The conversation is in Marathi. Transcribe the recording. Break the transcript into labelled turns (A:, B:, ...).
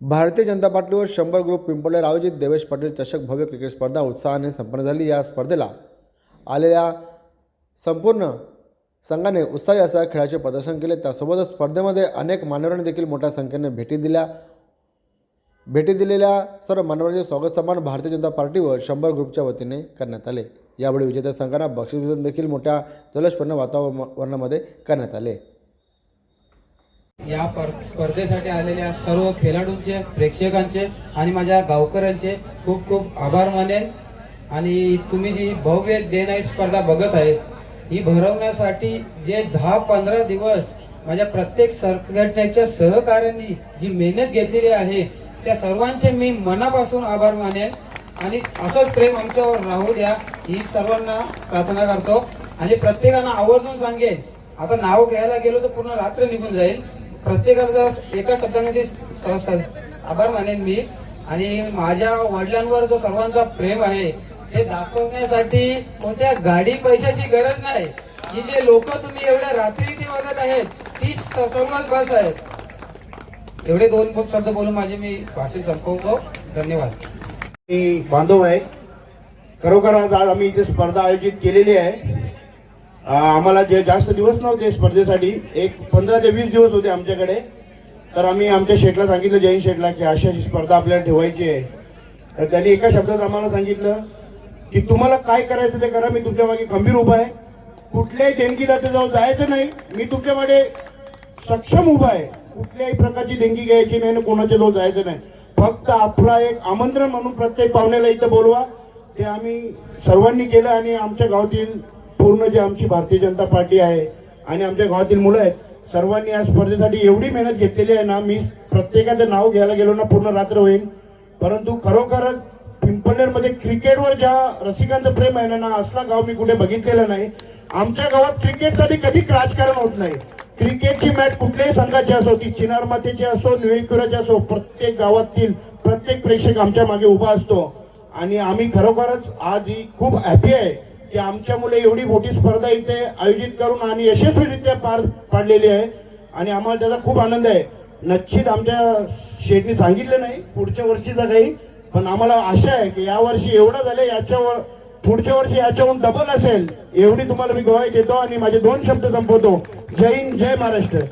A: भारतीय जनता पार्टीवर 100 ग्रुप पिंपळनेर आयोजित देवेश पाटील चषक भव्य क्रिकेट स्पर्धा उत्साहाने संपन्न झाली। या स्पर्धेला आलेल्या संपूर्ण संघाने उत्साही असा खेळाचे प्रदर्शन केले। त्यासोबतच स्पर्धेमध्ये अनेक मान्यवरांनी देखील मोठ्या संख्येने भेटी दिलेल्या सर्व मान्यवरांचे स्वागत सन्मान भारतीय जनता पार्टीवर 100 ग्रुपच्या वतीने करण्यात आले। यावेळी विजेत्या संघांना बक्षीस वितरण देखील मोठ्या जल्लोषपूर्ण वातावरणामध्ये करण्यात आले।
B: या स्पर्धेसाठी आलेल्या सर्व खेळाडूंचे, प्रेक्षकांचे आणि माझ्या गावकऱ्यांचे खूप खूप आभार मानेन। आणि तुम्ही जी भव्य डे नाईट स्पर्धा बघत आहे, ही भरवण्यासाठी जे 10-15 दिवस माझ्या प्रत्येक संघटनेच्या सहकार्यांनी जी मेहनत घेतलेली आहे, त्या सर्वांचे मी मनापासून आभार मानेन। आणि असंच प्रेम आमच्यावर राहू द्या ही सर्वांना प्रार्थना करतो। आणि प्रत्येकाला आवर्जून सांगेन, आता नाव घ्यायला गेलो तर पूर्ण रात्र निघून जाईल। प्रत्येकाचा एका शब्दामध्ये आभार मानेन मी। आणि माझ्या वडिलांवर जो सर्वांचा प्रेम आहे ते दाखवण्यासाठी कोणत्या गाडी पैशाची गरज नाही। ही जे लोक तुम्ही एवढ्या रात्री ती बघत आहेत, ती सर्वच बस आहेत। एवढे 2 शब्द बोलून माझे मी भाषण संपवतो। धन्यवाद।
C: मी बांधव आहे। खरोखर आज आम्ही इथे स्पर्धा आयोजित केलेली आहे। आम्हाला जे जास्त दिवस नव्हते स्पर्धेसाठी, एक 15 ते 20 दिवस होते आमच्याकडे। तर आम्ही आमच्या शेठला सांगितलं, जैन शेठला, की अशी स्पर्धा आपल्याला ठेवायची आहे। तर त्यांनी एका शब्दात आम्हाला सांगितलं की तुम्हाला काय करायचं ते करा, मी तुमच्या मागे खंबीर उभा आहे। कुठल्याही देणगीदात्याजवळ जायचं नाही, मी तुमच्या मागे सक्षम उभा आहे। कुठल्याही प्रकारची देणगी घ्यायची नाही, कोणाच्या जवळ जायचं नाही। फक्त आपला एक आमंत्रण म्हणून प्रत्येक पाहुण्याला इथं बोलवा, ते आम्ही सर्वांनी केलं। आणि आमच्या गावातील पूर्ण जे आमची भारतीय जनता पार्टी आहे आणि आमच्या गावातील मुलं आहेत, सर्वांनी या स्पर्धेसाठी एवढी मेहनत घेतलेली आहे ना, मी प्रत्येकाचं नाव घ्यायला गेलो ना पूर्ण रात्र होईल। परंतु खरोखरच पिंपळनेरमध्ये क्रिकेटवर ज्या रसिकांचं प्रेम आहे ना, असला गाव मी कुठे बघितलेलं नाही। आमच्या गावात क्रिकेटसाठी कधीच राजकारण होत नाही। क्रिकेटची मॅच कुठल्याही संघाची असो, ती चिनार मातेची असो, न्यूयॉर्कची असो, प्रत्येक गावातील प्रत्येक प्रेक्षक आमच्या मागे उभा असतो। आणि आम्ही खरोखरच आज ही खूप हॅपी आहे की आमच्या मुले एवढी मोठी स्पर्धा इथे आयोजित करून आणि यशस्वीरित्या पार पाडलेली आहे। आणि आम्हाला त्याचा खूप आनंद आहे। निश्चित आमच्या शेठनी सांगितलं नाही पुढच्या वर्षीचा काही, पण आम्हाला आशा आहे की या वर्षी एवढं झालं, याच्यावर पुढच्या वर्षी याच्याहून डबल असेल, एवढी तुम्हाला मी ग्वाही देतो। आणि माझे 2 शब्द संपवतो। जय हिंद, जय महाराष्ट्र।